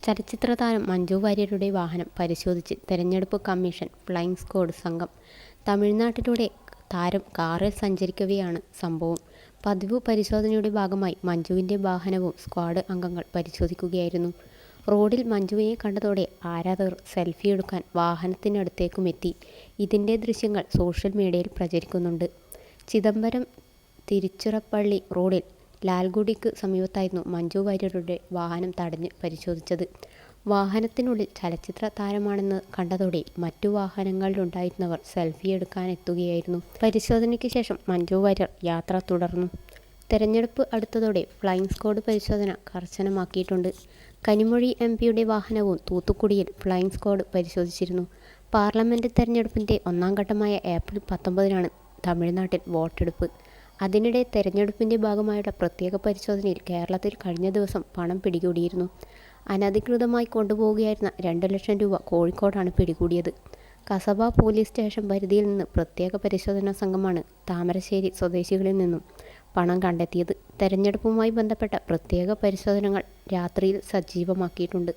ചലച്ചിത്ര താരം മഞ്ജു വാര്യരുടെ വാഹനം പരിശോധിച്ച് തെരഞ്ഞെടുപ്പ് കമ്മീഷൻ ഫ്ലൈയിങ് സ്ക്വാഡ് സംഘം. തമിഴ്നാട്ടിലൂടെ താരം കാറിൽ സഞ്ചരിക്കവെയാണ് സംഭവം. പതിവ് പരിശോധനയുടെ ഭാഗമായി മഞ്ജുവിൻ്റെ വാഹനവും സ്ക്വാഡ് അംഗങ്ങൾ പരിശോധിക്കുകയായിരുന്നു. റോഡിൽ മഞ്ജുവിനെ കണ്ടതോടെ ആരാധകർ സെൽഫിയെടുക്കാൻ വാഹനത്തിനടുത്തേക്കുമെത്തി. ഇതിൻ്റെ ദൃശ്യങ്ങൾ സോഷ്യൽ മീഡിയയിൽ പ്രചരിക്കുന്നുണ്ട്. ചിദംബരം തിരുച്ചിറപ്പള്ളി റോഡിൽ ലാൽഗുഡിക്ക് സമീപത്തായിരുന്നു മഞ്ജു വാര്യരുടെ വാഹനം തടഞ്ഞ് പരിശോധിച്ചത്. വാഹനത്തിനുള്ളിൽ ചലച്ചിത്ര താരമാണെന്ന് കണ്ടതോടെ മറ്റു വാഹനങ്ങളിലുണ്ടായിരുന്നവർ സെൽഫിയെടുക്കാനെത്തുകയായിരുന്നു. പരിശോധനയ്ക്ക് ശേഷം മഞ്ജു വാര്യർ യാത്ര തുടർന്നു. തെരഞ്ഞെടുപ്പ് അടുത്തതോടെ ഫ്ലൈയിങ് സ്ക്വാഡ് പരിശോധന കർശനമാക്കിയിട്ടുണ്ട്. കനിമൊഴി എംപിയുടെ വാഹനവും തൂത്തുക്കുടിയിൽ ഫ്ലൈയിങ് സ്ക്വാഡ് പരിശോധിച്ചിരുന്നു. പാർലമെന്റ് തെരഞ്ഞെടുപ്പിൻ്റെ ഒന്നാം ഘട്ടമായ ഏപ്രിൽ 19-നാണ് തമിഴ്നാട്ടിൽ വോട്ടെടുപ്പ്. അതിനിടെ തെരഞ്ഞെടുപ്പിൻ്റെ ഭാഗമായുള്ള പ്രത്യേക പരിശോധനയിൽ കേരളത്തിൽ കഴിഞ്ഞ ദിവസം പണം പിടികൂടിയിരുന്നു. അനധികൃതമായി കൊണ്ടുപോവുകയായിരുന്ന 2 ലക്ഷം രൂപ കോഴിക്കോടാണ് പിടികൂടിയത്. കസബ പോലീസ് സ്റ്റേഷൻ പരിധിയിൽ നിന്ന് പ്രത്യേക പരിശോധനാ സംഘമാണ് താമരശ്ശേരി സ്വദേശികളിൽ നിന്നും പണം കണ്ടെത്തിയത്. തെരഞ്ഞെടുപ്പുമായി ബന്ധപ്പെട്ട പ്രത്യേക പരിശോധനകൾ രാത്രിയിൽ സജീവമാക്കിയിട്ടുണ്ട്.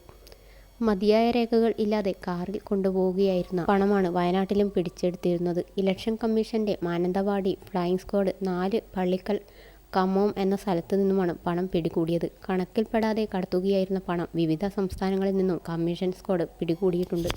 മതിയായ രേഖകൾ ഇല്ലാതെ കാറിൽ കൊണ്ടുപോവുകയായിരുന്ന പണമാണ് വയനാട്ടിലും പിടിച്ചെടുത്തിരുന്നത്. ഇലക്ഷൻ കമ്മീഷന്റെ മാനന്തവാടി ഫ്ലൈയിങ് സ്ക്വാഡ് 4 പള്ളിക്കൽ കമ്മോം എന്ന സ്ഥലത്തു നിന്നുമാണ് പണം പിടികൂടിയത്. കണക്കിൽപ്പെടാതെ കടത്തുകയായിരുന്ന പണം വിവിധ സംസ്ഥാനങ്ങളിൽ നിന്നും കമ്മീഷൻ സ്ക്വാഡ് പിടികൂടിയിട്ടുണ്ട്.